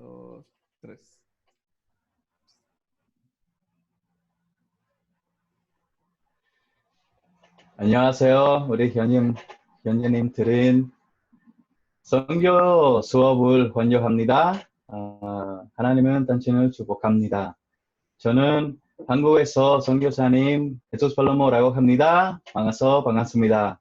Dos, tres. 안녕하세요. 우리 현재님들은 선교 수업을 환영합니다. 하나님은 당신을 축복합니다. 저는 한국에서 선교사님 제수스 팔로모라고 합니다. 만나서 반갑습니다.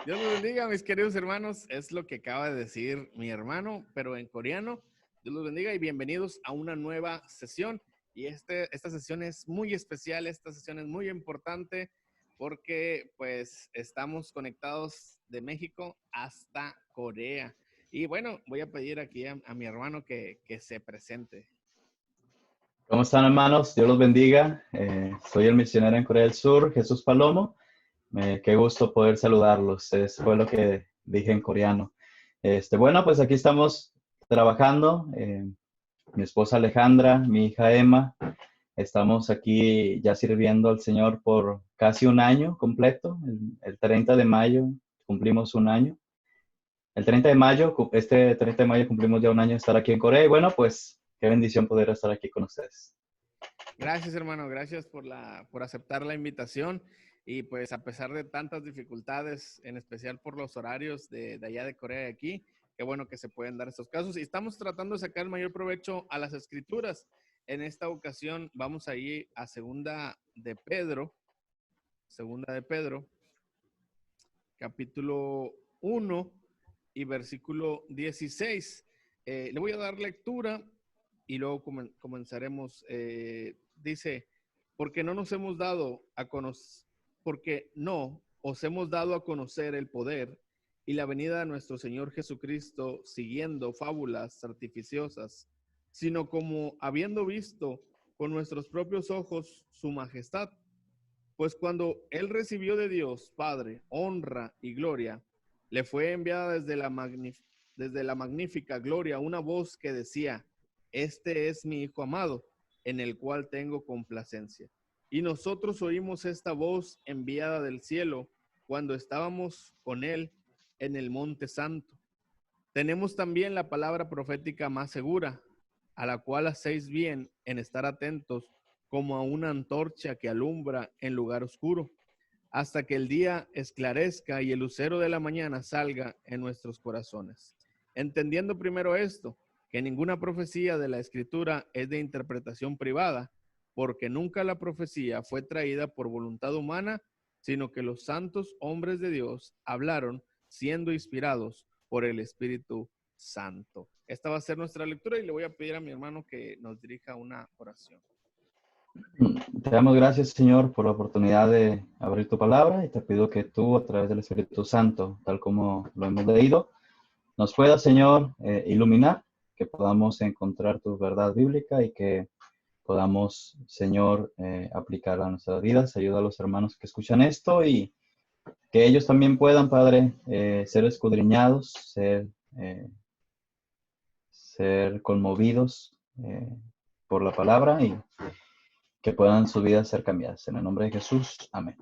Dios los bendiga, mis queridos hermanos. Es lo que acaba de decir mi hermano, pero en coreano. Dios los bendiga y bienvenidos a una nueva sesión. Y esta sesión es muy especial, esta sesión es muy importante porque pues estamos conectados de México hasta Corea. Y bueno, voy a pedir aquí a mi hermano que se presente. ¿Cómo están, hermanos? Dios los bendiga. Soy el misionero en Corea del Sur, Jesús Palomo. Qué gusto poder saludarlos. Eso fue lo que dije en coreano. Bueno, pues aquí estamos trabajando. Mi esposa Alejandra, mi hija Emma. Estamos aquí ya sirviendo al Señor por casi un año completo. El 30 de mayo cumplimos un año. El 30 de mayo, este 30 de mayo cumplimos ya un año de estar aquí en Corea. Y bueno, pues qué bendición poder estar aquí con ustedes. Gracias, hermano. Gracias por aceptar la invitación. Y pues a pesar de tantas dificultades, en especial por los horarios de allá de Corea y aquí, qué bueno que se pueden dar estos casos. Y estamos tratando de sacar el mayor provecho a las escrituras. En esta ocasión vamos a ir a Segunda de Pedro, capítulo 1 y versículo 16. Le voy a dar lectura y luego comenzaremos. Dice, porque no os hemos dado a conocer el poder y la venida de nuestro Señor Jesucristo siguiendo fábulas artificiosas, sino como habiendo visto con nuestros propios ojos su majestad. Pues cuando él recibió de Dios Padre honra y gloria, le fue enviada desde la magnífica gloria una voz que decía, este es mi Hijo amado, en el cual tengo complacencia. Y nosotros oímos esta voz enviada del cielo cuando estábamos con él en el Monte Santo. Tenemos también la palabra profética más segura, a la cual hacéis bien en estar atentos como a una antorcha que alumbra en lugar oscuro, hasta que el día esclarezca y el lucero de la mañana salga en nuestros corazones. Entendiendo primero esto, que ninguna profecía de la Escritura es de interpretación privada, porque nunca la profecía fue traída por voluntad humana, sino que los santos hombres de Dios hablaron siendo inspirados por el Espíritu Santo. Esta va a ser nuestra lectura y le voy a pedir a mi hermano que nos dirija una oración. Te damos gracias, Señor, por la oportunidad de abrir tu palabra y te pido que tú, a través del Espíritu Santo, tal como lo hemos leído, nos puedas, Señor, iluminar, que podamos encontrar tu verdad bíblica y que podamos, Señor, aplicarla a nuestras vidas. Ayuda a los hermanos que escuchan esto y que ellos también puedan, Padre, ser escudriñados, ser conmovidos por la palabra y que puedan su vida ser cambiadas. En el nombre de Jesús, amén.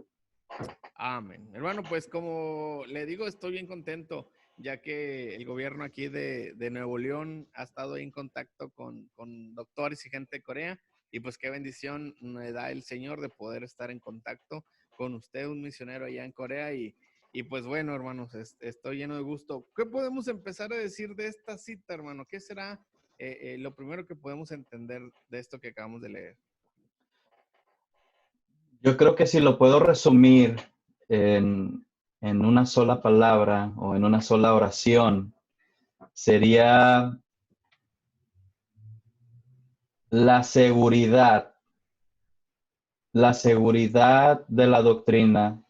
Amén. Hermano, pues como le digo, estoy bien contento, ya que el gobierno aquí de Nuevo León ha estado en contacto con doctores y gente de Corea, y pues qué bendición me da el Señor de poder estar en contacto con usted, un misionero allá en Corea, y pues bueno, hermanos, estoy lleno de gusto. ¿Qué podemos empezar a decir de esta cita, hermano? ¿Qué será lo primero que podemos entender de esto que acabamos de leer? Yo creo que si lo puedo resumir en una sola palabra o en una sola oración, sería la seguridad de la doctrina,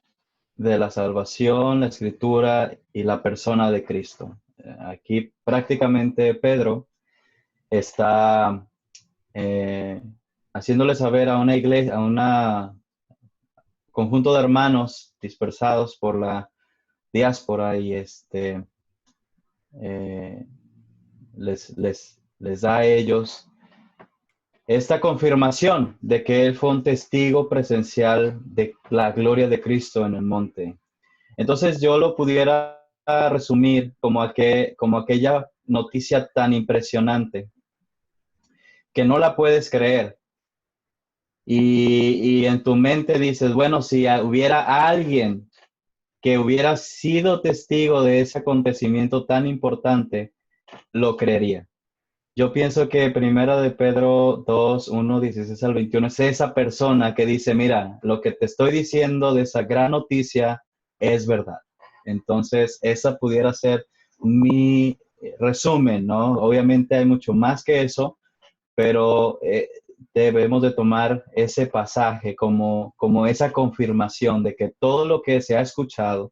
de la salvación, la escritura y la persona de Cristo. Aquí prácticamente Pedro está haciéndole saber a una iglesia, a una conjunto de hermanos dispersados por la diáspora y les da a ellos esta confirmación de que él fue un testigo presencial de la gloria de Cristo en el monte. Entonces yo lo pudiera resumir como aquella noticia tan impresionante que no la puedes creer. Y en tu mente dices, bueno, si hubiera alguien que hubiera sido testigo de ese acontecimiento tan importante, lo creería. Yo pienso que Primera de Pedro 2, 1, 16 al 21 es esa persona que dice, mira, lo que te estoy diciendo de esa gran noticia es verdad. Entonces, esa pudiera ser mi resumen, ¿no? Obviamente hay mucho más que eso, pero debemos de tomar ese pasaje como esa confirmación de que todo lo que se ha escuchado,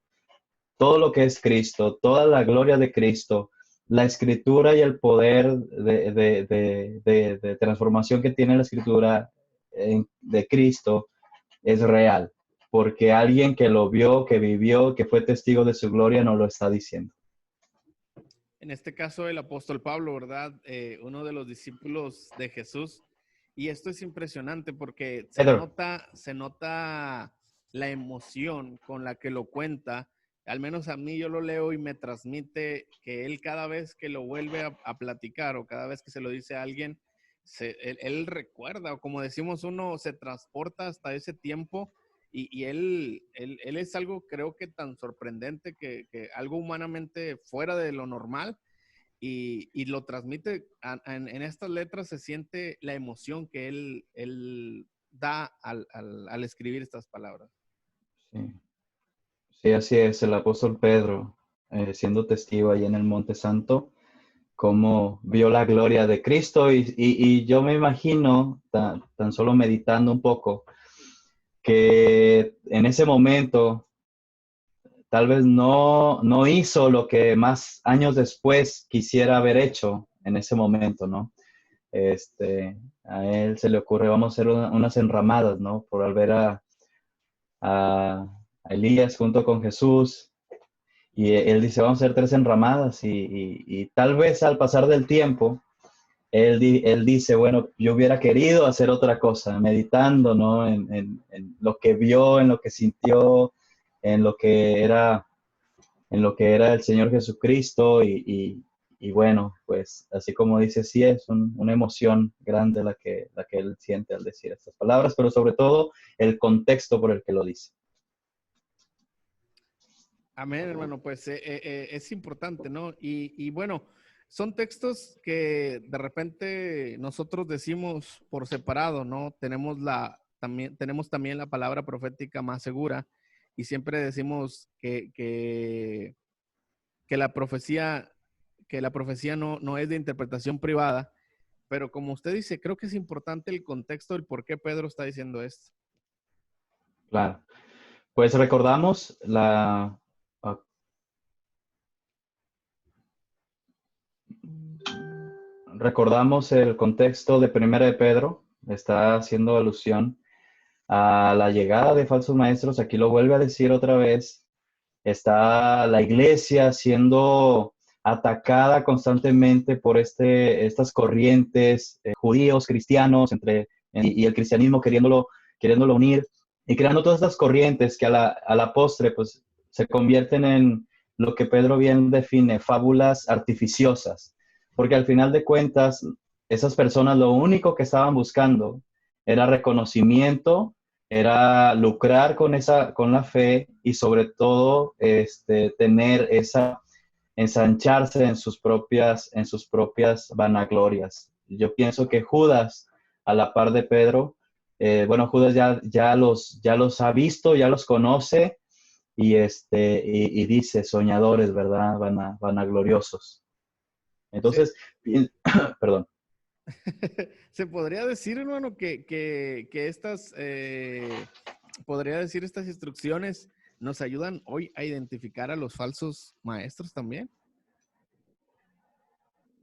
todo lo que es Cristo, toda la gloria de Cristo, la escritura y el poder de transformación que tiene la escritura de Cristo es real, porque alguien que lo vio, que vivió, que fue testigo de su gloria, nos lo está diciendo. En este caso, el apóstol Pablo, ¿verdad? Uno de los discípulos de Jesús. Y esto es impresionante porque Pedro. se nota la emoción con la que lo cuenta. Al menos a mí yo lo leo y me transmite que él cada vez que lo vuelve a platicar o cada vez que se lo dice a alguien, él recuerda, o como decimos uno, se transporta hasta ese tiempo y él es algo, creo que tan sorprendente que algo humanamente fuera de lo normal y lo transmite en estas letras. Se siente la emoción que él da al escribir estas palabras. Sí. Sí, así es, el apóstol Pedro, siendo testigo ahí en el Monte Santo, cómo vio la gloria de Cristo y yo me imagino, tan solo meditando un poco, que en ese momento tal vez no hizo lo que más años después quisiera haber hecho en ese momento, ¿no? A él se le ocurre, vamos a hacer unas enramadas, ¿no? Por al ver a Elías junto con Jesús. Y él dice, vamos a hacer 3 enramadas y tal vez al pasar del tiempo, él dice, bueno, yo hubiera querido hacer otra cosa, meditando, ¿no? En lo que vio, en lo que sintió, en lo que era, en lo que era el Señor Jesucristo y bueno, pues así como dice, sí es una emoción grande la que él siente al decir estas palabras, pero sobre todo el contexto por el que lo dice. Amén, hermano, pues es importante, ¿no? Y bueno, son textos que de repente nosotros decimos por separado, ¿no? Tenemos también la palabra profética más segura y siempre decimos que que la profecía no es de interpretación privada, pero como usted dice, creo que es importante el contexto del por qué Pedro está diciendo esto. Claro. Pues recordamos el contexto de Primera de Pedro, está haciendo alusión a la llegada de falsos maestros, aquí lo vuelve a decir otra vez, está la iglesia siendo atacada constantemente por estas corrientes judíos, cristianos, y el cristianismo queriéndolo unir, y creando todas estas corrientes que a la postre pues, se convierten en lo que Pedro bien define, fábulas artificiosas, porque al final de cuentas, esas personas lo único que estaban buscando era reconocimiento, era lucrar con la fe y sobre todo tener ensancharse en sus propias vanaglorias. Yo pienso que Judas, a la par de Pedro, bueno, Judas ya los ha visto, ya los conoce y dice soñadores, ¿verdad? Vanagloriosos. Entonces, perdón. Se podría decir, hermano, que podría decir estas instrucciones nos ayudan hoy a identificar a los falsos maestros también.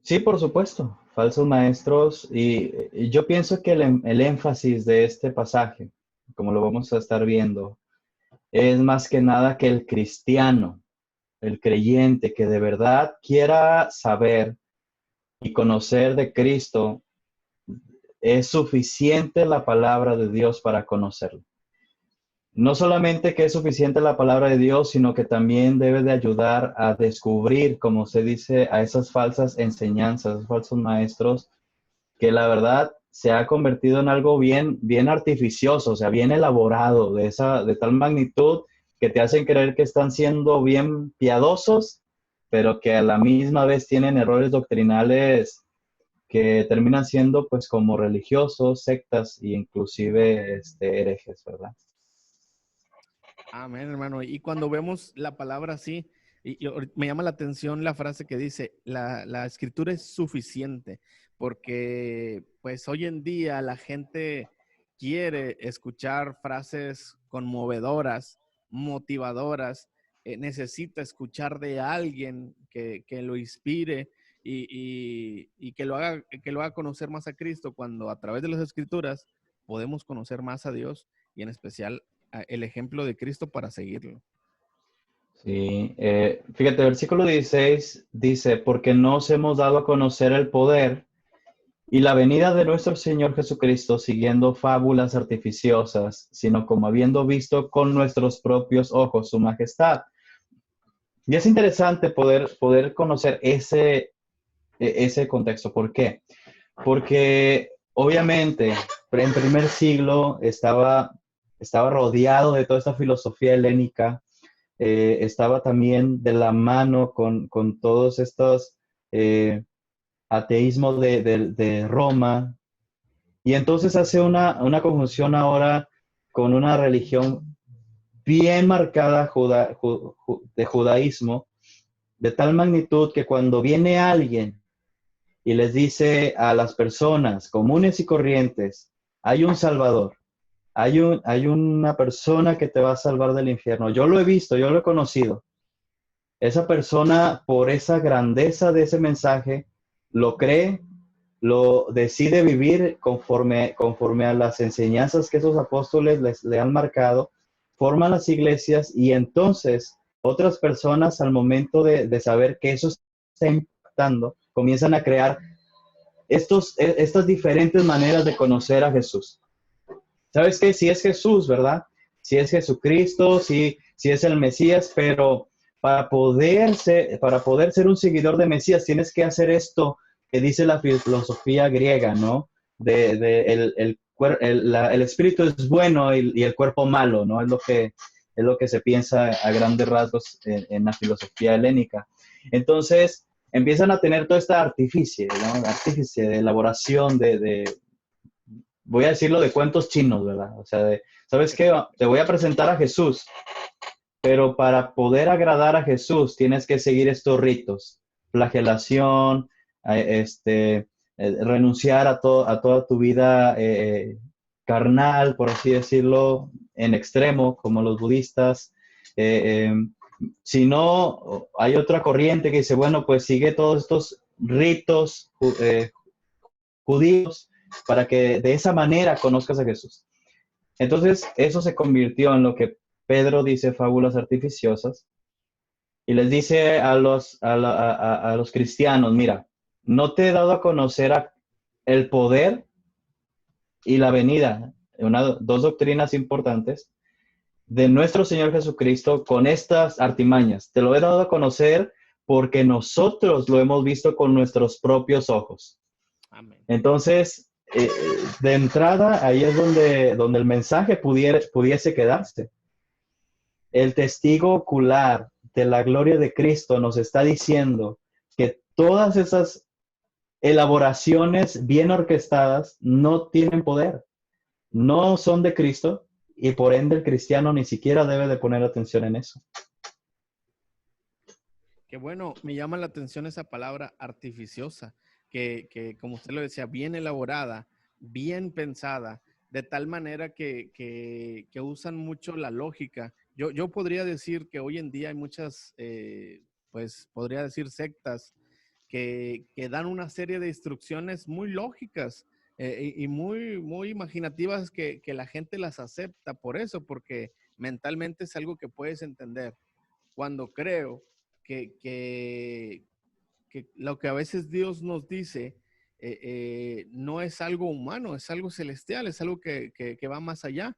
Sí, por supuesto, falsos maestros. Y yo pienso que el énfasis de este pasaje, como lo vamos a estar viendo, es más que nada que el cristiano, el creyente que de verdad quiera saber y conocer de Cristo, es suficiente la palabra de Dios para conocerlo. No solamente que es suficiente la palabra de Dios, sino que también debe de ayudar a descubrir, como se dice, a esas falsas enseñanzas, esos falsos maestros que la verdad se ha convertido en algo bien, bien artificioso, o sea, bien elaborado, de tal magnitud que te hacen creer que están siendo bien piadosos, pero que a la misma vez tienen errores doctrinales que terminan siendo pues como religiosos, sectas e inclusive herejes, ¿verdad? Amén, hermano. Y cuando vemos la palabra así, me llama la atención la frase que dice, la escritura es suficiente, porque pues hoy en día la gente quiere escuchar frases conmovedoras, motivadoras, necesita escuchar de alguien que lo inspire y que lo haga conocer más a Cristo, cuando a través de las escrituras podemos conocer más a Dios y en especial el ejemplo de Cristo para seguirlo. Sí, fíjate, el versículo 16 dice, porque nos hemos dado a conocer el poder y la venida de nuestro Señor Jesucristo siguiendo fábulas artificiosas, sino como habiendo visto con nuestros propios ojos su majestad. Y es interesante poder conocer ese contexto. ¿Por qué? Porque obviamente en primer siglo estaba rodeado de toda esta filosofía helénica, estaba también de la mano con todos estos ateísmos de Roma, y entonces hace una conjunción ahora con una religión bien marcada de judaísmo, de tal magnitud que cuando viene alguien y les dice a las personas comunes y corrientes, hay un Salvador, hay una persona que te va a salvar del infierno. Yo lo he visto, yo lo he conocido. Esa persona, por esa grandeza de ese mensaje, lo cree, lo decide vivir conforme a las enseñanzas que esos apóstoles le han marcado, forman las iglesias y entonces otras personas al momento de saber que eso está impactando, comienzan a crear estas diferentes maneras de conocer a Jesús. ¿Sabes qué? Si es Jesús, ¿verdad? Si es Jesucristo, si es el Mesías, pero para poder ser un seguidor de Mesías tienes que hacer esto que dice la filosofía griega, ¿no? El espíritu es bueno y el cuerpo malo, ¿no? Es lo que se piensa a grandes rasgos en la filosofía helénica. Entonces, empiezan a tener toda esta artificie, ¿no? Artificie de elaboración voy a decirlo de cuentos chinos, ¿verdad? O sea, ¿sabes qué? Te voy a presentar a Jesús, pero para poder agradar a Jesús tienes que seguir estos ritos, flagelación, renunciar a toda tu vida carnal, por así decirlo, en extremo, como los budistas. Eh, eh, si no, hay otra corriente que dice, bueno, pues sigue todos estos ritos judíos para que de esa manera conozcas a Jesús. Entonces, eso se convirtió en lo que Pedro dice fábulas artificiosas y les dice a los cristianos, mira, no te he dado a conocer el poder y la venida, dos doctrinas importantes de nuestro Señor Jesucristo con estas artimañas. Te lo he dado a conocer porque nosotros lo hemos visto con nuestros propios ojos. Amén. Entonces, de entrada, ahí es donde el mensaje pudiese quedarse. El testigo ocular de la gloria de Cristo nos está diciendo que todas esas elaboraciones bien orquestadas no tienen poder, no son de Cristo y por ende el cristiano ni siquiera debe de poner atención en eso. Que bueno, me llama la atención esa palabra artificiosa, que como usted lo decía, bien elaborada, bien pensada, de tal manera que usan mucho la lógica. Yo podría decir que hoy en día hay muchas, pues podría decir sectas que dan una serie de instrucciones muy lógicas y muy, muy imaginativas que la gente las acepta por eso, porque mentalmente es algo que puedes entender. Cuando creo que, que lo que a veces Dios nos dice no es algo humano, es algo celestial, es algo que va más allá.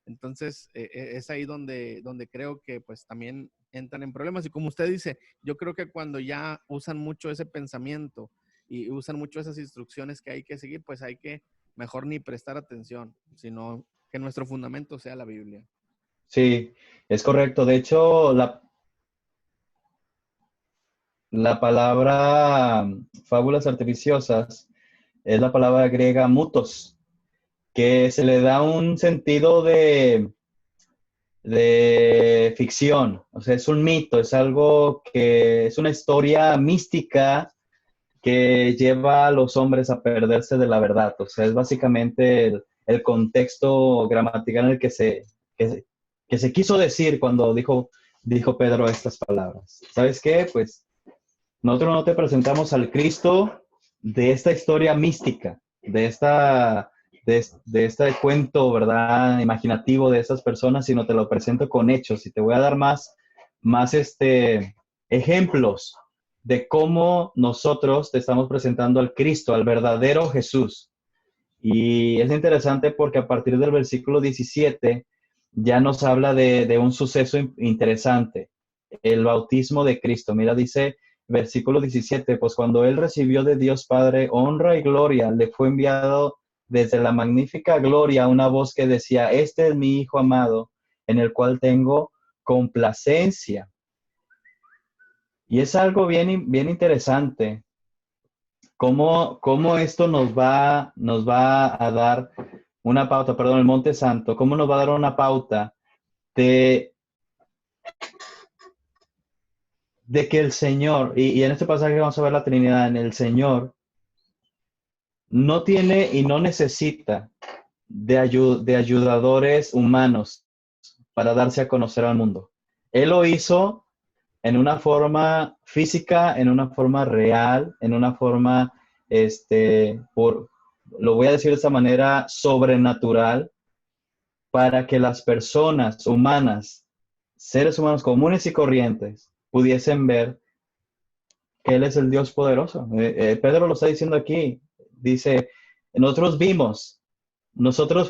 Entonces, es ahí donde creo que pues también entran en problemas. Y como usted dice, yo creo que cuando ya usan mucho ese pensamiento y usan mucho esas instrucciones que hay que seguir, pues hay que mejor ni prestar atención, sino que nuestro fundamento sea la Biblia. Sí, es correcto. De hecho, la palabra fábulas artificiosas es la palabra griega mutos, que se le da un sentido de ficción. O sea, es un mito, es algo que es una historia mística que lleva a los hombres a perderse de la verdad. O sea, es básicamente el contexto gramatical en el que, que se quiso decir cuando dijo Pedro estas palabras. ¿Sabes qué? Pues nosotros no te presentamos al Cristo de esta historia mística, de este cuento, ¿verdad? Imaginativo de esas personas, sino te lo presento con hechos y te voy a dar más ejemplos de cómo nosotros te estamos presentando al Cristo, al verdadero Jesús. Y es interesante porque a partir del versículo 17 ya nos habla de un suceso interesante, el bautismo de Cristo. Mira, dice versículo 17, pues cuando él recibió de Dios Padre honra y gloria, le fue enviado desde la magnífica gloria una voz que decía, este es mi Hijo amado, en el cual tengo complacencia. Y es algo bien interesante, cómo esto nos va a dar una pauta, perdón, el Monte Santo, cómo nos va a dar una pauta de, de que el Señor, y en este pasaje vamos a ver la Trinidad, en el Señor no tiene y no necesita de ayudadores humanos para darse a conocer al mundo. Él lo hizo en una forma física, en una forma real, en una forma, lo voy a decir de esta manera, sobrenatural, para que las personas humanas, seres humanos comunes y corrientes, pudiesen ver que Él es el Dios poderoso. Pedro lo está diciendo aquí. Dice, nosotros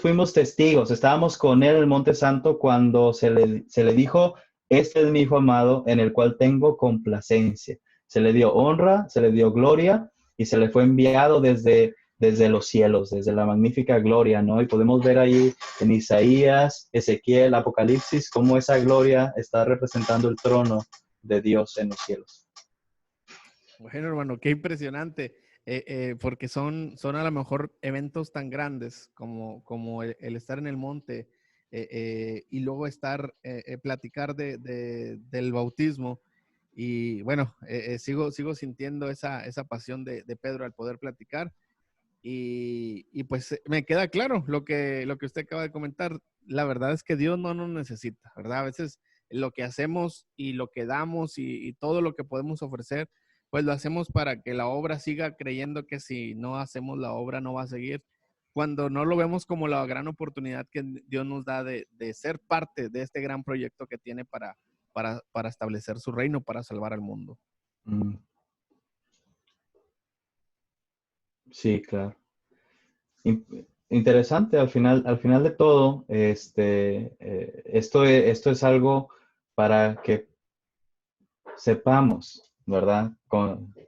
fuimos testigos, estábamos con Él en el Monte Santo cuando se le dijo, este es mi Hijo amado en el cual tengo complacencia. Se le dio honra, se le dio gloria y se le fue enviado desde los cielos, desde la magnífica gloria, ¿no? Y podemos ver ahí en Isaías, Ezequiel, Apocalipsis, cómo esa gloria está representando el trono de Dios en los cielos. Bueno, hermano, qué impresionante, porque son a lo mejor eventos tan grandes como el estar en el monte y luego platicar del bautismo. Y bueno, sigo sintiendo esa pasión de Pedro al poder platicar. Y pues me queda claro lo que usted acaba de comentar. La verdad es que Dios no nos necesita, ¿verdad? A veces lo que hacemos y lo que damos y todo lo que podemos ofrecer, pues lo hacemos para que la obra siga, creyendo que si no hacemos la obra no va a seguir, cuando no lo vemos como la gran oportunidad que Dios nos da de ser parte de este gran proyecto que tiene para establecer su reino, para salvar al mundo. Sí, claro. Interesante, al final de todo, esto es algo para que sepamos, ¿verdad?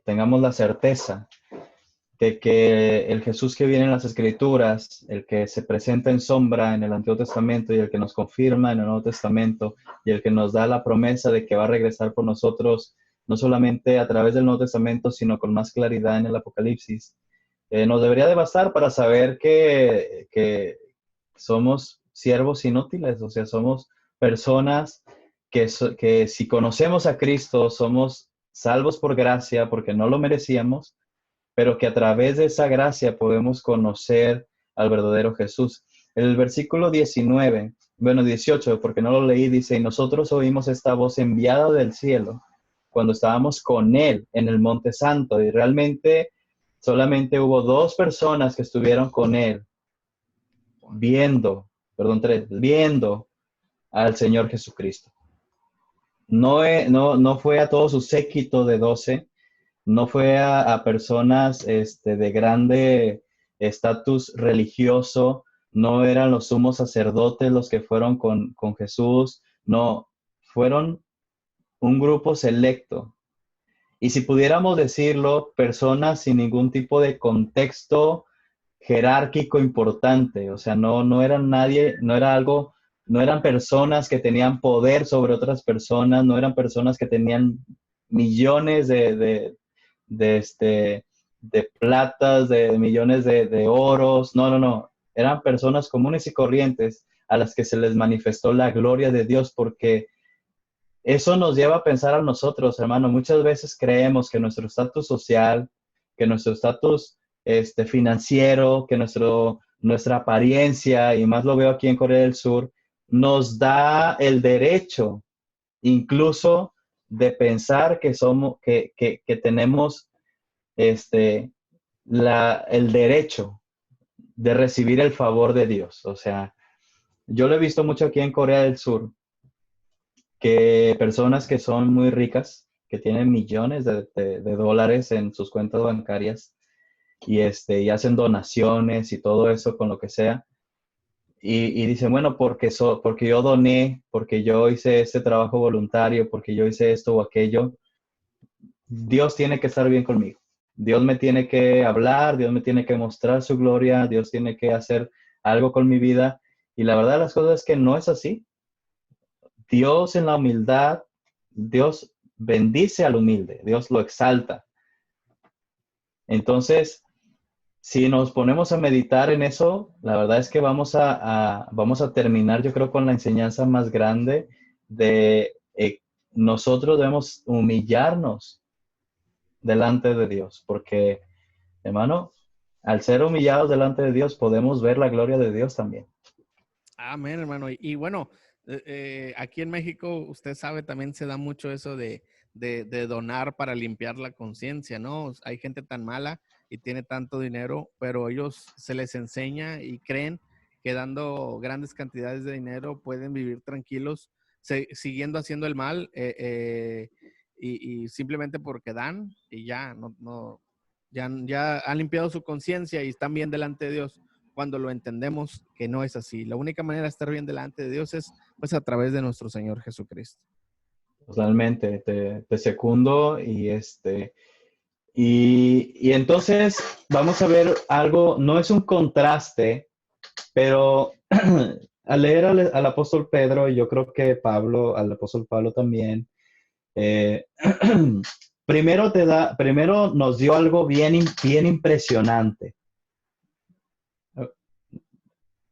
Tengamos la certeza de que el Jesús que viene en las Escrituras, el que se presenta en sombra en el Antiguo Testamento y el que nos confirma en el Nuevo Testamento y el que nos da la promesa de que va a regresar por nosotros, no solamente a través del Nuevo Testamento, sino con más claridad en el Apocalipsis, nos debería de bastar para saber que somos siervos inútiles, o sea, somos personas que si conocemos a Cristo somos salvos por gracia porque no lo merecíamos, pero que a través de esa gracia podemos conocer al verdadero Jesús. El versículo 19, bueno, 18, porque no lo leí, dice, y nosotros oímos esta voz enviada del cielo cuando estábamos con Él en el Monte Santo, y realmente solamente hubo 2 personas que estuvieron con Él viendo al Señor Jesucristo. No fue a todo su séquito de 12, no fue a personas de grande estatus religioso, no eran los sumos sacerdotes los que fueron con Jesús, no, fueron un grupo selecto. Y si pudiéramos decirlo, personas sin ningún tipo de contexto jerárquico importante, o sea, no eran nadie, no era algo, no eran personas que tenían poder sobre otras personas, no eran personas que tenían millones de platas, de millones de oros, no, eran personas comunes y corrientes a las que se les manifestó la gloria de Dios, porque eso nos lleva a pensar a nosotros, hermano. Muchas veces creemos que nuestro estatus social, que nuestro estatus financiero, que nuestra apariencia, y más lo veo aquí en Corea del Sur, nos da el derecho incluso de pensar que somos, que tenemos el derecho de recibir el favor de Dios. O sea, yo lo he visto mucho aquí en Corea del Sur, que personas que son muy ricas, que tienen millones de dólares en sus cuentas bancarias y hacen donaciones y todo eso con lo que sea, y dicen, bueno, porque yo doné, porque yo hice este trabajo voluntario, porque yo hice esto o aquello, Dios tiene que estar bien conmigo. Dios me tiene que hablar, Dios me tiene que mostrar su gloria, Dios tiene que hacer algo con mi vida. Y la verdad de las cosas es que no es así. Dios en la humildad, Dios bendice al humilde, Dios lo exalta. Entonces, si nos ponemos a meditar en eso, la verdad es que vamos a terminar, yo creo, con la enseñanza más grande de nosotros debemos humillarnos delante de Dios, porque, hermano, al ser humillados delante de Dios, podemos ver la gloria de Dios también. Amén, hermano. Y bueno, aquí en México, usted sabe, también se da mucho eso de donar para limpiar la conciencia, ¿no? Hay gente tan mala y tiene tanto dinero, pero ellos se les enseña y creen que dando grandes cantidades de dinero pueden vivir tranquilos, siguiendo haciendo el mal y simplemente porque dan y ya, ya han limpiado su conciencia y están bien delante de Dios cuando lo entendemos que no es así. La única manera de estar bien delante de Dios es pues a través de nuestro Señor Jesucristo. Totalmente, te secundo y entonces vamos a ver algo, no es un contraste, pero al leer al apóstol Pedro, yo creo que al apóstol Pablo también, eh, primero nos dio algo bien impresionante.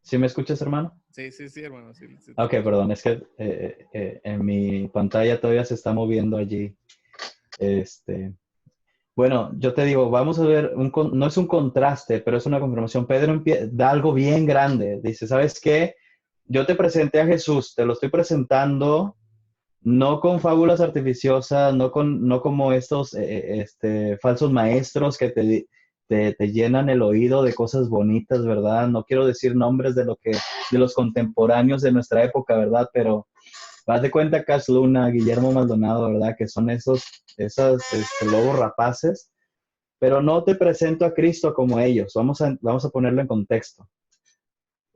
¿Sí me escuchas, hermano? Sí, hermano. Sí, Ok, perdón, es que en mi pantalla todavía se está moviendo allí. Este, bueno, yo te digo, vamos a ver, no es un contraste, pero es una confirmación. Pedro da algo bien grande. Dice, ¿sabes qué? Yo te presenté a Jesús, te lo estoy presentando no con fábulas artificiosas, no como estos falsos maestros que te llenan el oído de cosas bonitas, ¿verdad? No quiero decir nombres de los contemporáneos de nuestra época, ¿verdad? Pero haz de cuenta Cash Luna, Guillermo Maldonado, ¿verdad? Que son esos lobos rapaces, pero no te presento a Cristo como ellos. Vamos a ponerlo en contexto.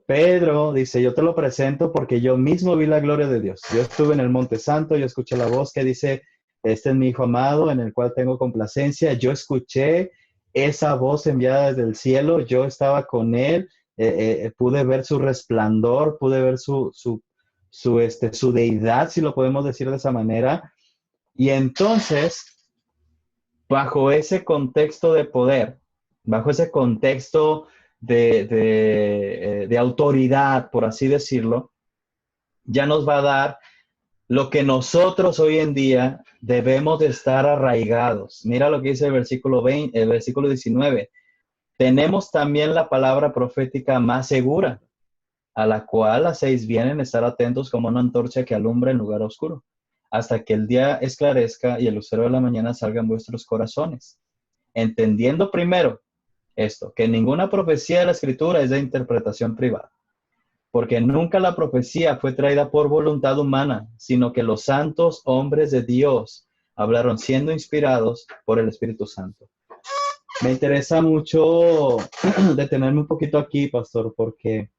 Pedro dice, yo te lo presento porque yo mismo vi la gloria de Dios. Yo estuve en el Monte Santo, yo escuché la voz que dice, este es mi hijo amado en el cual tengo complacencia. Yo escuché esa voz enviada desde el cielo, yo estaba con él, pude ver su resplandor, pude ver su deidad, si lo podemos decir de esa manera. Y entonces, bajo ese contexto de poder, bajo ese contexto de autoridad, por así decirlo, ya nos va a dar lo que nosotros hoy en día debemos de estar arraigados. Mira lo que dice el versículo 19. Tenemos también la palabra profética más segura, a la cual hacéis bien en estar atentos como una antorcha que alumbra en lugar oscuro, hasta que el día esclarezca y el lucero de la mañana salga en vuestros corazones. Entendiendo primero esto, que ninguna profecía de la Escritura es de interpretación privada, porque nunca la profecía fue traída por voluntad humana, sino que los santos hombres de Dios hablaron siendo inspirados por el Espíritu Santo. Me interesa mucho detenerme un poquito aquí, pastor, porque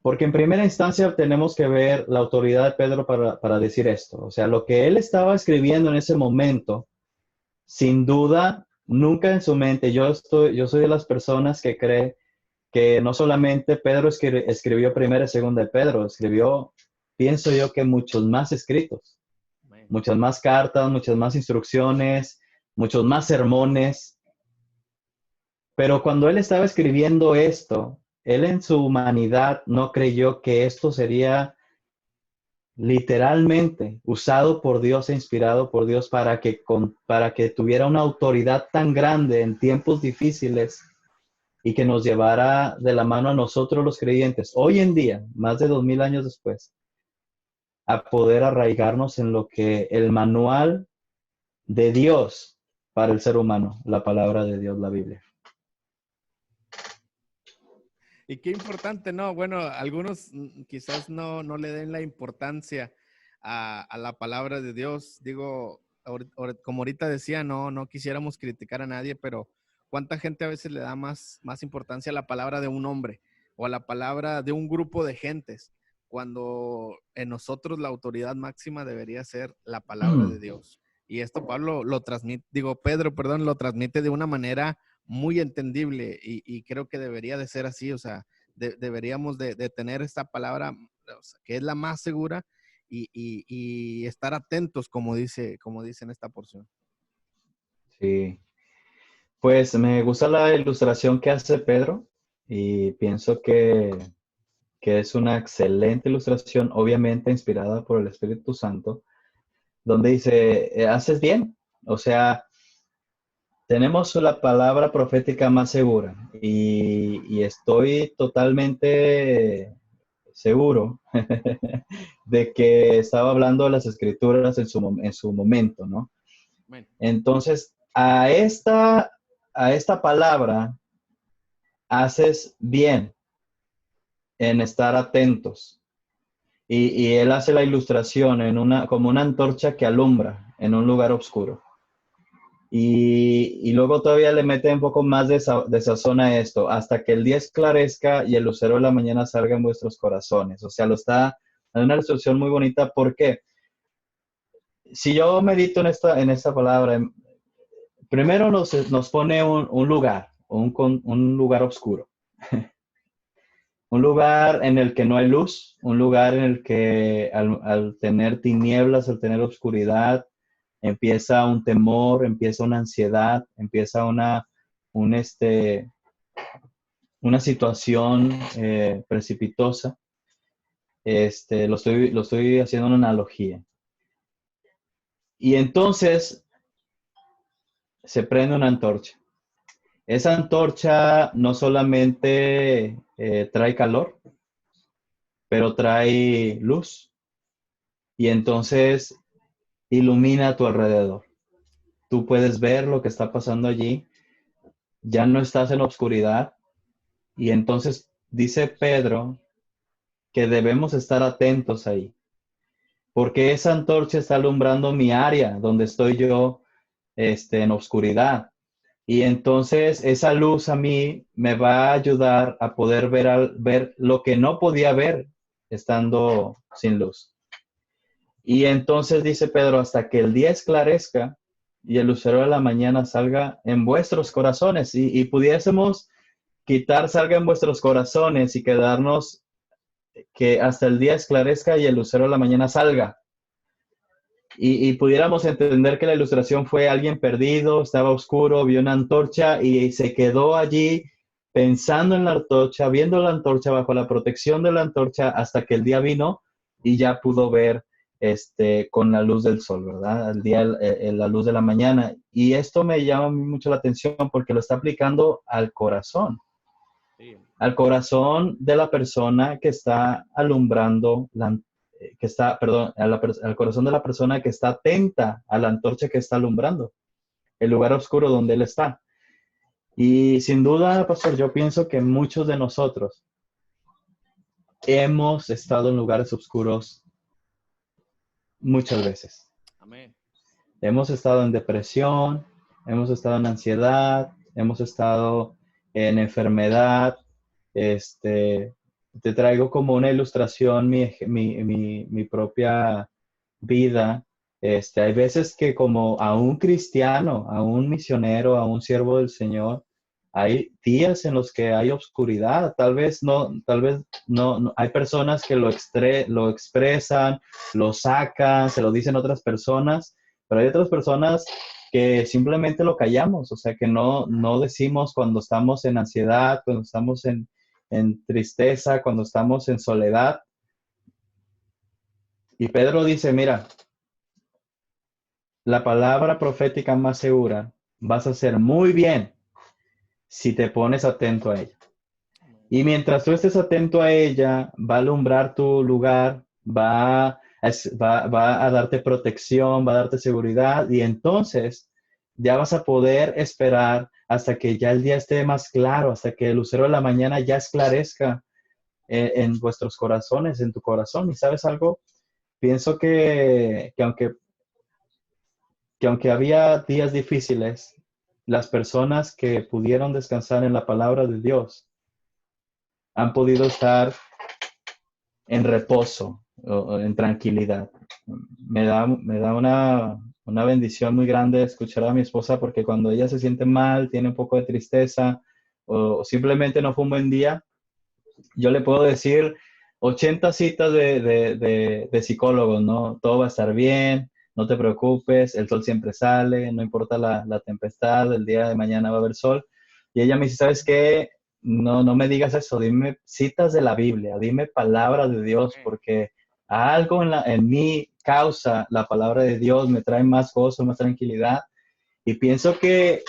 Porque en primera instancia tenemos que ver la autoridad de Pedro para decir esto. O sea, lo que él estaba escribiendo en ese momento, sin duda, nunca en su mente, yo soy de las personas que cree que no solamente Pedro escribió primera y segunda de Pedro, escribió, pienso yo que muchos más escritos, Amén. muchas más cartas, muchas más instrucciones, muchos más sermones. Pero cuando él estaba escribiendo esto, él en su humanidad no creyó que esto sería literalmente usado por Dios e inspirado por Dios para que tuviera una autoridad tan grande en tiempos difíciles y que nos llevara de la mano a nosotros los creyentes, hoy en día, más de 2000 años después, a poder arraigarnos en lo que el manual de Dios para el ser humano, la palabra de Dios, la Biblia. Y qué importante, ¿no? Bueno, algunos quizás no le den la importancia a la palabra de Dios. Digo, como ahorita decía, no quisiéramos criticar a nadie, pero ¿cuánta gente a veces le da más importancia a la palabra de un hombre o a la palabra de un grupo de gentes, cuando en nosotros la autoridad máxima debería ser la palabra de Dios? Y esto Pablo lo transmite, digo, Pedro, perdón, lo transmite de una manera muy entendible y creo que debería de ser así. O sea, deberíamos de tener esta palabra, o sea, que es la más segura, y estar atentos, como dice en esta porción. Sí, pues me gusta la ilustración que hace Pedro y pienso que es una excelente ilustración, obviamente inspirada por el Espíritu Santo, donde dice, haces bien, o sea, tenemos la palabra profética más segura y estoy totalmente seguro de que estaba hablando de las escrituras en su momento, ¿no? Bueno, Entonces, a esta palabra haces bien en estar atentos. Y él hace la ilustración como una antorcha que alumbra en un lugar oscuro. Y luego todavía le mete un poco más de sazón a esto, hasta que el día esclarezca y el lucero de la mañana salga en vuestros corazones. O sea, en una ilustración muy bonita, porque si yo medito en esta palabra, primero nos pone un lugar, un lugar oscuro. Un lugar en el que no hay luz, un lugar en el que al tener tinieblas, al tener oscuridad, empieza un temor, empieza una ansiedad, empieza un, este, una situación precipitosa. Lo estoy haciendo una analogía. Y entonces se prende una antorcha. Esa antorcha no solamente trae calor, pero trae luz. Y entonces ilumina a tu alrededor. Tú puedes ver lo que está pasando allí. Ya no estás en oscuridad. Y entonces dice Pedro que debemos estar atentos ahí, porque esa antorcha está alumbrando mi área donde estoy yo en oscuridad. Y entonces esa luz a mí me va a ayudar a poder ver lo que no podía ver estando sin luz. Y entonces dice Pedro, hasta que el día esclarezca y el lucero de la mañana salga en vuestros corazones, y pudiésemos quitar salga en vuestros corazones y quedarnos que hasta el día esclarezca y el lucero de la mañana salga. Y pudiéramos entender que la ilustración fue alguien perdido, estaba oscuro, vio una antorcha y se quedó allí pensando en la antorcha, viendo la antorcha, bajo la protección de la antorcha, hasta que el día vino y ya pudo ver con la luz del sol, ¿verdad? El día, la luz de la mañana. Y esto me llama mucho la atención porque lo está aplicando al corazón. sí. Al corazón de la persona que está alumbrando, al corazón de la persona que está atenta a la antorcha que está alumbrando, el lugar oscuro donde él está. Y sin duda, pastor, yo pienso que muchos de nosotros hemos estado en lugares oscuros muchas veces. Amén. Hemos estado en depresión, hemos estado en ansiedad, hemos estado en enfermedad, te traigo como una ilustración mi propia vida. Hay veces que como a un cristiano, a un misionero, a un siervo del Señor, hay días en los que hay oscuridad. Tal vez no, hay personas que lo expresan, lo sacan, se lo dicen a otras personas, pero hay otras personas que simplemente lo callamos, o sea, que no decimos cuando estamos en ansiedad, cuando estamos en tristeza, cuando estamos en soledad. Y Pedro dice, mira, la palabra profética más segura vas a hacer muy bien si te pones atento a ella. Y mientras tú estés atento a ella, va a alumbrar tu lugar, va a darte protección, va a darte seguridad y entonces ya vas a poder esperar hasta que ya el día esté más claro, hasta que el lucero de la mañana ya esclarezca en vuestros corazones, en tu corazón. ¿Y sabes algo? Pienso que aunque había días difíciles, las personas que pudieron descansar en la palabra de Dios han podido estar en reposo o en tranquilidad. Me da una bendición muy grande escuchar a mi esposa porque cuando ella se siente mal, tiene un poco de tristeza o simplemente no fue un buen día, yo le puedo decir 80 citas de psicólogos, ¿no? Todo va a estar bien, no te preocupes, el sol siempre sale, no importa la tempestad, el día de mañana va a haber sol. Y ella me dice, ¿sabes qué? No me digas eso, dime citas de la Biblia, dime palabras de Dios, porque algo en mí causa la palabra de Dios, me trae más gozo, más tranquilidad. Y pienso que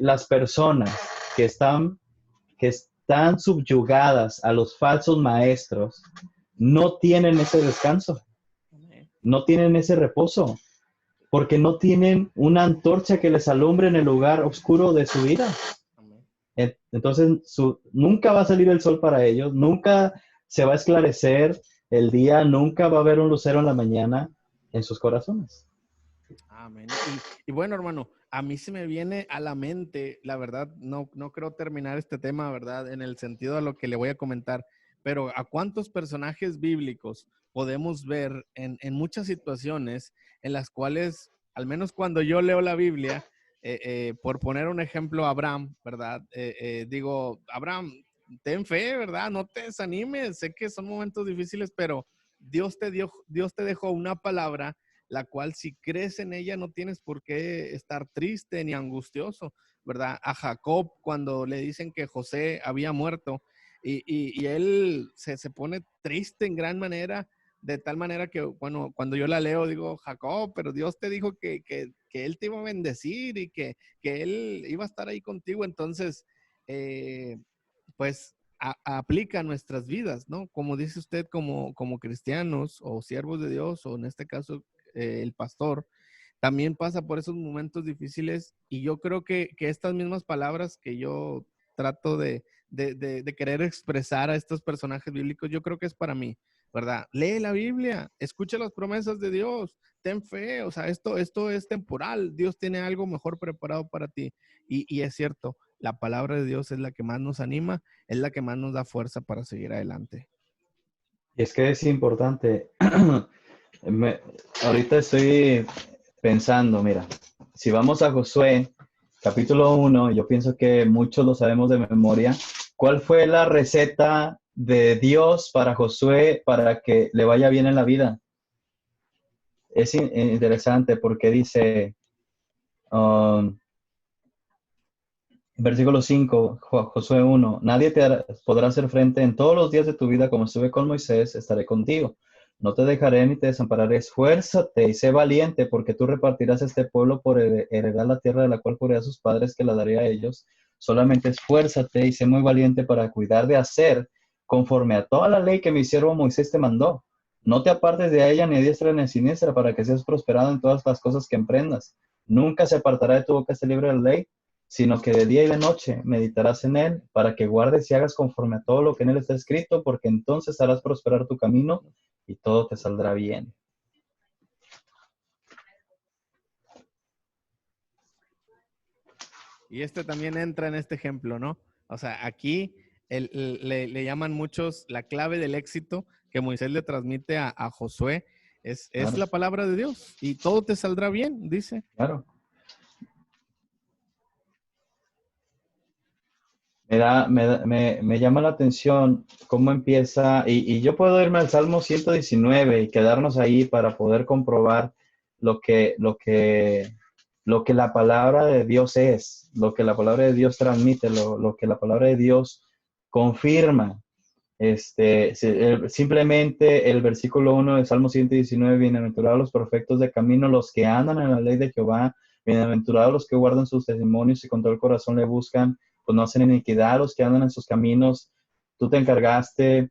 las personas que están subyugadas a los falsos maestros no tienen ese descanso, no tienen ese reposo, porque no tienen una antorcha que les alumbre en el lugar oscuro de su vida. Entonces, nunca va a salir el sol para ellos, nunca se va a esclarecer el día, nunca va a haber un lucero en la mañana en sus corazones. Amén. Y bueno, hermano, a mí se me viene a la mente, la verdad, no creo terminar este tema, ¿verdad? En el sentido de lo que le voy a comentar, pero ¿a cuántos personajes bíblicos podemos ver en muchas situaciones en las cuales, al menos cuando yo leo la Biblia, por poner un ejemplo, Abraham, ¿verdad? Digo, Abraham, ten fe, ¿verdad? No te desanimes, sé que son momentos difíciles, pero Dios te dejó una palabra la cual si crees en ella no tienes por qué estar triste ni angustioso, ¿verdad? A Jacob cuando le dicen que José había muerto y él se pone triste en gran manera, de tal manera que, bueno, cuando yo la leo digo, Jacob, pero Dios te dijo que Él te iba a bendecir y que Él iba a estar ahí contigo, entonces, pues aplica a nuestras vidas, ¿no? Como dice usted, como cristianos o siervos de Dios, o en este caso el pastor, también pasa por esos momentos difíciles y yo creo que estas mismas palabras que yo trato de querer expresar a estos personajes bíblicos, yo creo que es para mí, ¿verdad? Lee la Biblia, escucha las promesas de Dios, ten fe, o sea, esto es temporal, Dios tiene algo mejor preparado para ti y es cierto, la palabra de Dios es la que más nos anima, es la que más nos da fuerza para seguir adelante. Y es que es importante. Me- Ahorita estoy pensando, mira, si vamos a Josué, capítulo 1, yo pienso que muchos lo sabemos de memoria. ¿Cuál fue la receta de Dios para Josué para que le vaya bien en la vida? Es interesante porque dice, um, versículo 5, Josué 1, nadie podrá hacer frente en todos los días de tu vida como estuve con Moisés, estaré contigo. No te dejaré ni te desampararé. Esfuérzate y sé valiente, porque tú repartirás este pueblo por heredar la tierra de la cual juré a sus padres que la daré a ellos. Solamente esfuérzate y sé muy valiente para cuidar de hacer conforme a toda la ley que mi siervo Moisés te mandó. No te apartes de ella ni a diestra ni a siniestra para que seas prosperado en todas las cosas que emprendas. Nunca se apartará de tu boca este libro de la ley, sino que de día y de noche meditarás en él, para que guardes y hagas conforme a todo lo que en él está escrito, porque entonces harás prosperar tu camino y todo te saldrá bien. Y este también entra en este ejemplo, ¿no? O sea, aquí le llaman muchos la clave del éxito que Moisés le transmite a Josué. Es Claro, la palabra de Dios y todo te saldrá bien, dice. claro. Me llama la atención cómo empieza, y yo puedo irme al Salmo 119 y quedarnos ahí para poder comprobar lo que, lo que, lo que la palabra de Dios es, lo que la palabra de Dios transmite, lo que la palabra de Dios confirma. Simplemente el versículo 1 del Salmo 119, bienaventurados los perfectos de camino, los que andan en la ley de Jehová, bienaventurados los que guardan sus testimonios y con todo el corazón le buscan, pues no hacen iniquidad, los que andan en sus caminos. Tú encargaste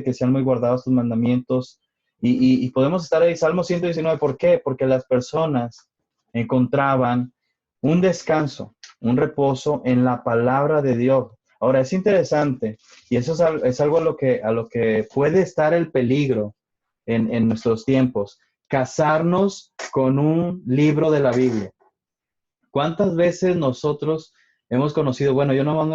que sean muy guardados tus mandamientos. Y podemos estar ahí, Salmo 119, ¿por qué? Porque las personas encontraban un descanso, un reposo en la palabra de Dios. Ahora, es interesante, y eso es algo a lo que puede estar el peligro en nuestros tiempos, casarnos con un libro de la Biblia. ¿Cuántas veces nosotros hemos conocido, bueno, yo nomás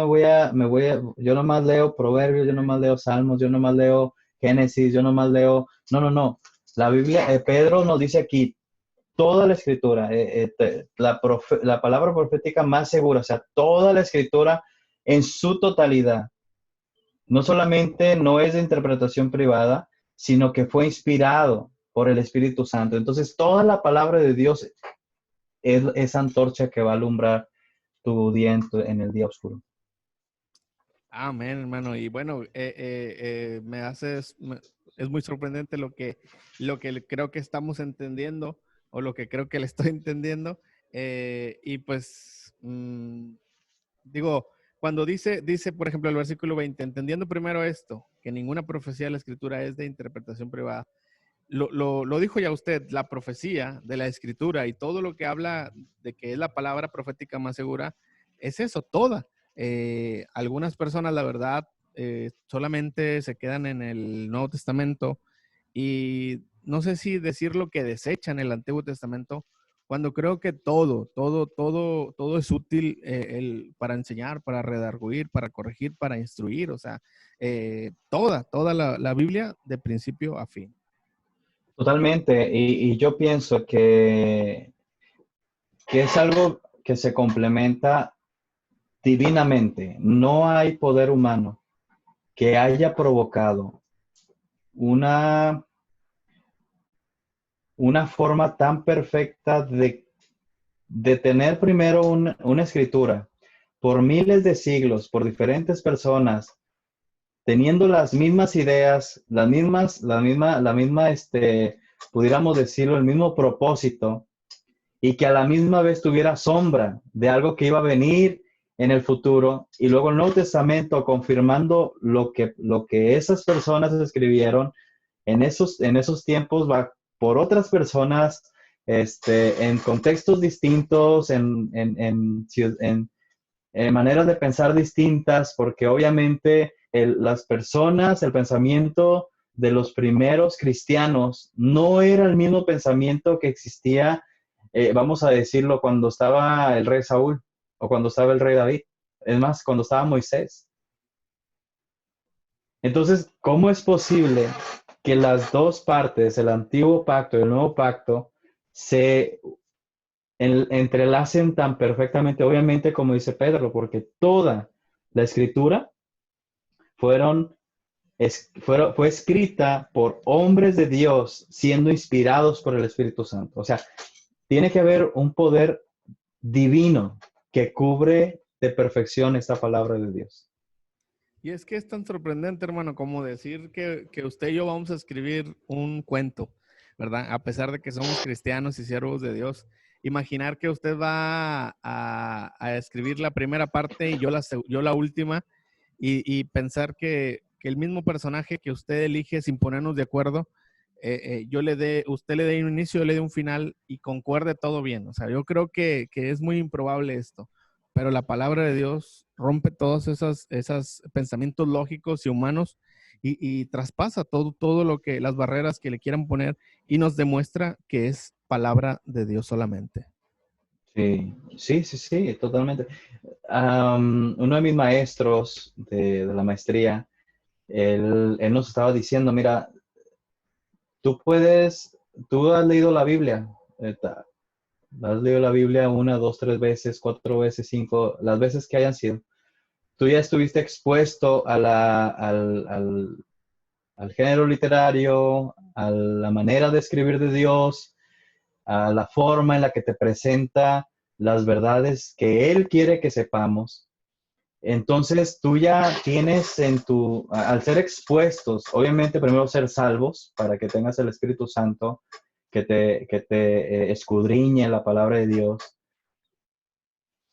yo nomás leo Proverbios, yo nomás leo Salmos, yo nomás leo Génesis, yo nomás leo, no, la Biblia, Pedro nos dice aquí, toda la escritura, la palabra profética más segura, o sea, toda la escritura en su totalidad, no solamente no es de interpretación privada, sino que fue inspirado por el Espíritu Santo. Entonces, toda la palabra de Dios es esa antorcha que va a alumbrar tu día en el día oscuro. Amén, hermano. Y bueno, es muy sorprendente lo que creo que estamos entendiendo o lo que creo que le estoy entendiendo. Y pues, digo, cuando dice, por ejemplo, el versículo 20, entendiendo primero esto, que ninguna profecía de la Escritura es de interpretación privada. Lo dijo ya usted, la profecía de la Escritura y todo lo que habla de que es la palabra profética más segura, es eso, toda. Algunas personas, la verdad, solamente se quedan en el Nuevo Testamento y no sé si decir lo que desechan el Antiguo Testamento, cuando creo que todo es útil para enseñar, para redarguir, para corregir, para instruir, o sea, toda la Biblia de principio a fin. Totalmente, y yo pienso que es algo que se complementa divinamente. No hay poder humano que haya provocado una, una forma tan perfecta de tener primero una escritura por miles de siglos, por diferentes personas, teniendo las mismas ideas, pudiéramos decirlo, el mismo propósito, y que a la misma vez tuviera sombra de algo que iba a venir en el futuro, y luego el Nuevo Testamento confirmando lo que esas personas escribieron en esos tiempos va por otras personas, en contextos distintos, en maneras de pensar distintas, porque obviamente las personas, el pensamiento de los primeros cristianos no era el mismo pensamiento que existía, vamos a decirlo, cuando estaba el rey Saúl o cuando estaba el rey David. Es más, cuando estaba Moisés. Entonces, ¿cómo es posible que las dos partes, el antiguo pacto y el nuevo pacto, se entrelacen tan perfectamente? Obviamente, como dice Pedro, porque toda la escritura fue escrita por hombres de Dios siendo inspirados por el Espíritu Santo. O sea, tiene que haber un poder divino que cubre de perfección esta palabra de Dios. Y es que es tan sorprendente, hermano, como decir que usted y yo vamos a escribir un cuento, ¿verdad? A pesar de que somos cristianos y siervos de Dios. Imaginar que usted va a escribir la primera parte y yo la última, y pensar que el mismo personaje que usted elige sin ponernos de acuerdo, usted le dé un inicio, yo le dé un final y concuerde todo bien. O sea, yo creo que es muy improbable esto, pero la palabra de Dios rompe todos esos pensamientos lógicos y humanos y traspasa todo lo que, las barreras que le quieran poner y nos demuestra que es palabra de Dios solamente. Sí, totalmente. Uno de mis maestros de la maestría, él nos estaba diciendo, mira, tú puedes, tú has leído la Biblia, has leído la Biblia una, dos, tres veces, cuatro veces, cinco, las veces que hayan sido. Tú ya estuviste expuesto a al género literario, a la manera de escribir de Dios, a la forma en la que te presenta las verdades que Él quiere que sepamos. Entonces tú ya tienes al ser expuestos, obviamente primero ser salvos para que tengas el Espíritu Santo que te escudriñe la palabra de Dios.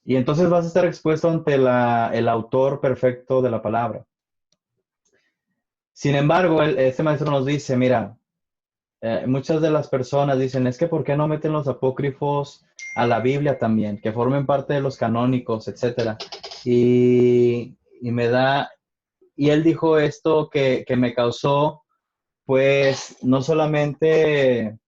Y entonces vas a estar expuesto ante el autor perfecto de la palabra. Sin embargo, este maestro nos dice, mira, muchas de las personas dicen, es que ¿por qué no meten los apócrifos a la Biblia también? Que formen parte de los canónicos, etcétera. Y me da, y él dijo esto que me causó, pues, no solamente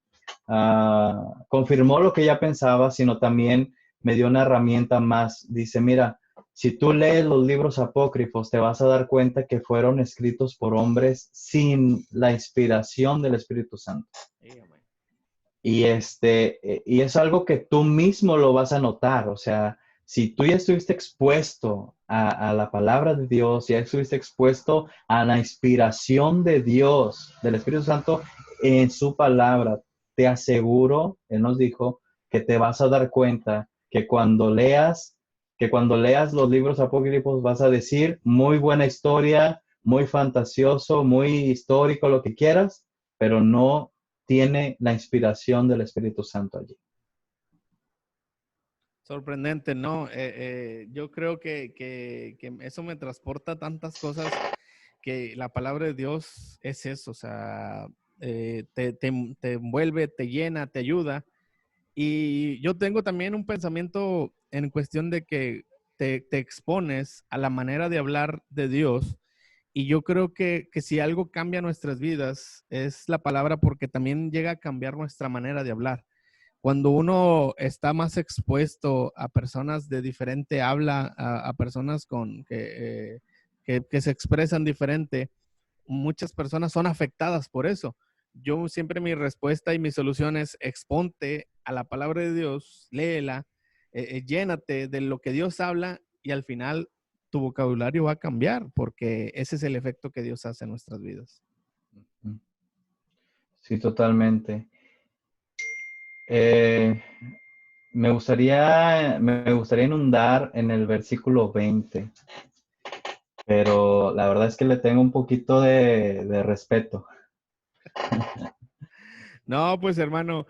confirmó lo que ya pensaba, sino también me dio una herramienta más. Dice, mira, si tú lees los libros apócrifos, te vas a dar cuenta que fueron escritos por hombres sin la inspiración del Espíritu Santo. Y es algo que tú mismo lo vas a notar. O sea, si tú ya estuviste expuesto a la palabra de Dios, ya estuviste expuesto a la inspiración de Dios, del Espíritu Santo en su palabra, te aseguro, Él nos dijo, que te vas a dar cuenta que cuando leas los libros apócrifos vas a decir, muy buena historia, muy fantasioso, muy histórico, lo que quieras, pero no tiene la inspiración del Espíritu Santo allí. Sorprendente, ¿no? Yo creo que eso me transporta a tantas cosas que la palabra de Dios es eso, o sea, te envuelve, te llena, te ayuda. Y yo tengo también un pensamiento en cuestión de que te expones a la manera de hablar de Dios. Y yo creo que si algo cambia nuestras vidas es la palabra porque también llega a cambiar nuestra manera de hablar. Cuando uno está más expuesto a personas de diferente habla, a personas que se expresan diferente, muchas personas son afectadas por eso. Yo siempre mi respuesta y mi solución es exponte a la palabra de Dios, léela, llénate de lo que Dios habla y al final tu vocabulario va a cambiar porque ese es el efecto que Dios hace en nuestras vidas. Sí, totalmente. Eh, me gustaría inundar en el versículo 20, pero la verdad es que le tengo un poquito de respeto. No, pues hermano,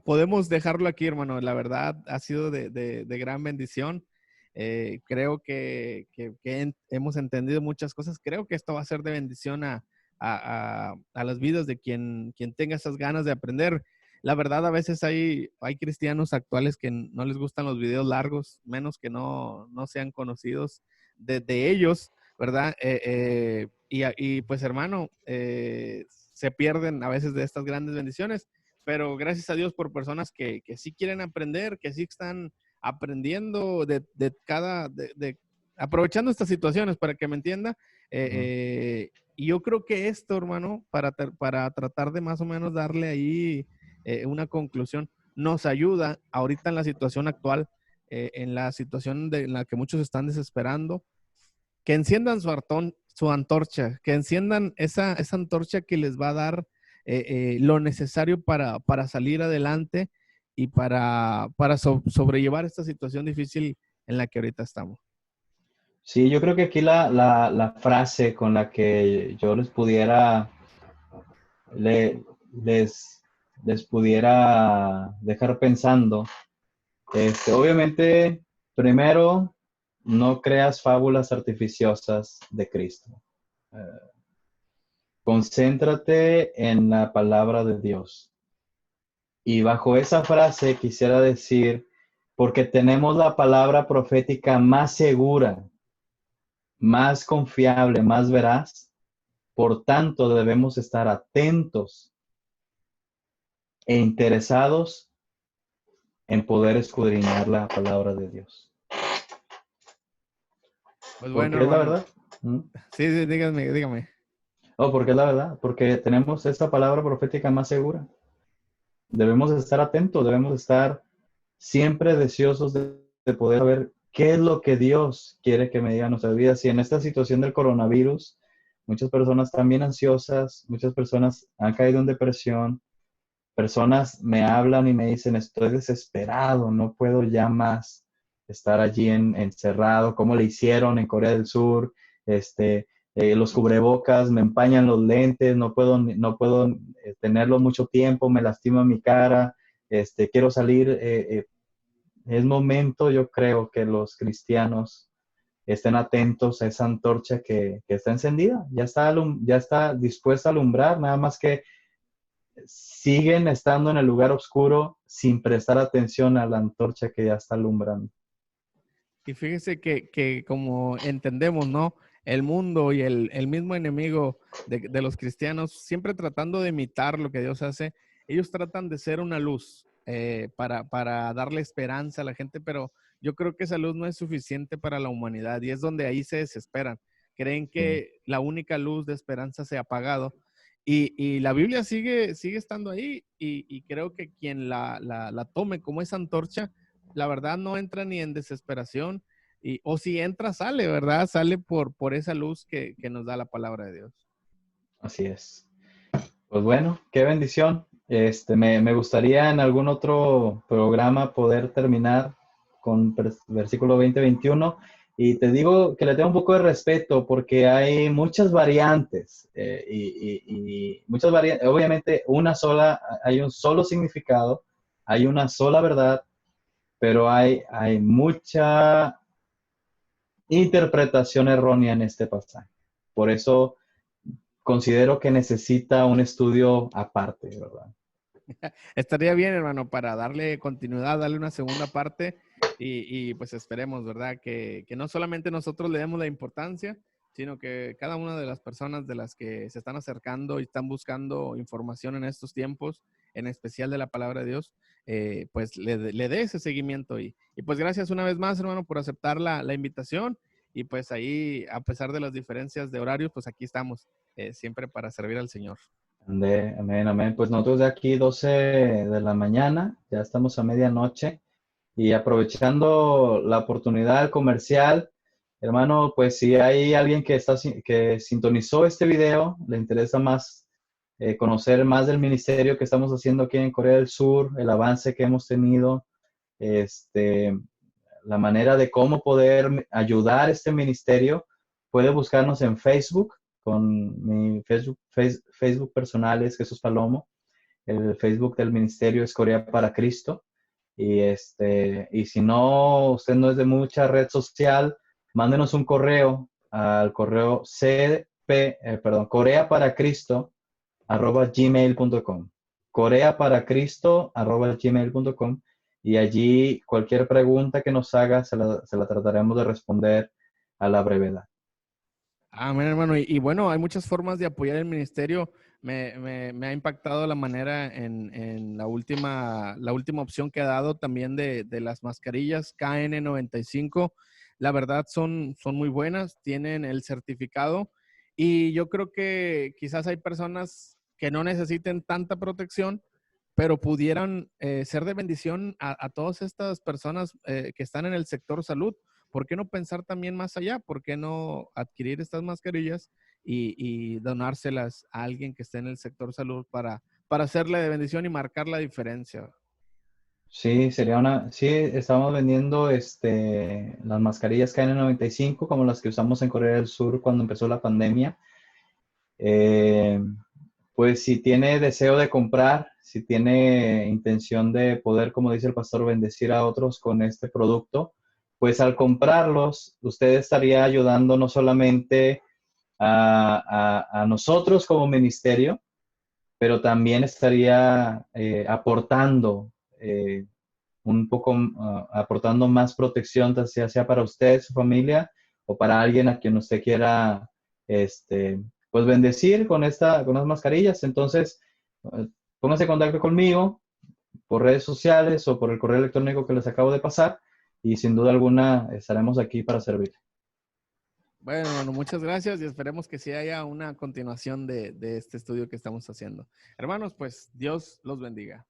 podemos dejarlo aquí, hermano. La verdad ha sido de gran bendición. Creo que hemos entendido muchas cosas. Creo que esto va a ser de bendición a las vidas de quien tenga esas ganas de aprender. La verdad, a veces hay cristianos actuales que no les gustan los videos largos, menos que no sean conocidos de ellos, ¿verdad? Y pues hermano, se pierden a veces de estas grandes bendiciones, pero gracias a Dios por personas que sí quieren aprender, que sí están aprendiendo aprovechando estas situaciones para que me entienda. Y yo creo que esto, hermano, para tratar de más o menos darle ahí una conclusión, nos ayuda ahorita en la situación actual, en la situación en la que muchos están desesperando, que enciendan su antorcha, que enciendan esa antorcha que les va a dar lo necesario para salir adelante y para sobrellevar esta situación difícil en la que ahorita estamos. Sí, yo creo que aquí la frase con la que yo le- les, les pudiera dejar pensando, obviamente, primero, no creas fábulas artificiosas de Cristo. Concéntrate en la palabra de Dios. Y bajo esa frase quisiera decir, porque tenemos la palabra profética más segura, más confiable, más veraz, por tanto debemos estar atentos e interesados en poder escudriñar la palabra de Dios. Pues ¿Por bueno, qué es la hermano. verdad? ¿Mm? Sí, sí, dígame. Oh, porque es la verdad, porque tenemos esta palabra profética más segura. Debemos estar atentos, debemos estar siempre deseosos de poder saber qué es lo que Dios quiere que me diga en nuestras vidas. Y en esta situación del coronavirus, muchas personas están bien ansiosas, muchas personas han caído en depresión, personas me hablan y me dicen, estoy desesperado, no puedo ya más estar allí encerrado, como le hicieron en Corea del Sur, los cubrebocas, me empañan los lentes, no puedo tenerlo mucho tiempo, me lastima mi cara, quiero salir. Es momento, yo creo, que los cristianos estén atentos a esa antorcha que está encendida, ya está dispuesta a alumbrar, nada más que siguen estando en el lugar oscuro sin prestar atención a la antorcha que ya está alumbrando. Y fíjese que como entendemos, ¿no? El mundo y el mismo enemigo de los cristianos, siempre tratando de imitar lo que Dios hace, ellos tratan de ser una luz para darle esperanza a la gente, pero yo creo que esa luz no es suficiente para la humanidad y es donde ahí se desesperan. Creen Sí, que la única luz de esperanza se ha apagado y la Biblia sigue estando ahí y creo que quien la tome como esa antorcha, la verdad no entra ni en desesperación, o si entra, sale, ¿verdad? Sale por esa luz que nos da la palabra de Dios. así es. Pues bueno, qué bendición. Me gustaría en algún otro programa poder terminar con versículo 20-21. Y te digo que le tengo un poco de respeto porque hay muchas variantes y muchas variantes. Obviamente, hay un solo significado, hay una sola verdad, pero hay mucha interpretación errónea en este pasaje. Por eso considero que necesita un estudio aparte, ¿verdad? Estaría bien, hermano, para darle continuidad, darle una segunda parte y pues esperemos, ¿verdad? Que no solamente nosotros le demos la importancia, sino que cada una de las personas de las que se están acercando y están buscando información en estos tiempos, en especial de la palabra de Dios, pues le dé ese seguimiento. Y pues gracias una vez más, hermano, por aceptar la invitación. Y pues ahí, a pesar de las diferencias de horarios, pues aquí estamos, siempre para servir al Señor. Amén, amén. Pues nosotros de aquí 12 de la mañana, ya estamos a medianoche y aprovechando la oportunidad comercial, hermano, pues si hay alguien que sintonizó este video, le interesa más conocer más del ministerio que estamos haciendo aquí en Corea del Sur, el avance que hemos tenido, este, la manera de cómo poder ayudar este ministerio, puede buscarnos en Facebook, con mi Facebook personal es Jesús Palomo, el Facebook del ministerio es Corea para Cristo, y si no, usted no es de mucha red social, mándenos un correo al correo coreaparacristo @gmail.com, coreaparacristo@gmail.com, y allí cualquier pregunta que nos haga se la trataremos de responder a la brevedad. Amén, hermano. Y bueno, hay muchas formas de apoyar el ministerio. Me ha impactado la manera en la última opción que ha dado también de las mascarillas KN95. La verdad son muy buenas, tienen el certificado y yo creo que quizás hay personas que no necesiten tanta protección, pero pudieran ser de bendición a todas estas personas que están en el sector salud. ¿Por qué no pensar también más allá? ¿Por qué no adquirir estas mascarillas y donárselas a alguien que esté en el sector salud para hacerle de bendición y marcar la diferencia? Sí, sí, estamos vendiendo las mascarillas KN95 como las que usamos en Corea del Sur cuando empezó la pandemia. Eh, pues si tiene deseo de comprar, si tiene intención de poder, como dice el pastor, bendecir a otros con este producto, pues al comprarlos, usted estaría ayudando no solamente a nosotros como ministerio, pero también estaría aportando un poco, aportando más protección, ya sea para usted, su familia, o para alguien a quien usted quiera, pues bendecir con las mascarillas. Entonces, póngase en contacto conmigo, por redes sociales o por el correo electrónico que les acabo de pasar y sin duda alguna estaremos aquí para servir. Bueno, hermano, muchas gracias y esperemos que sí haya una continuación de este estudio que estamos haciendo. Hermanos, pues Dios los bendiga.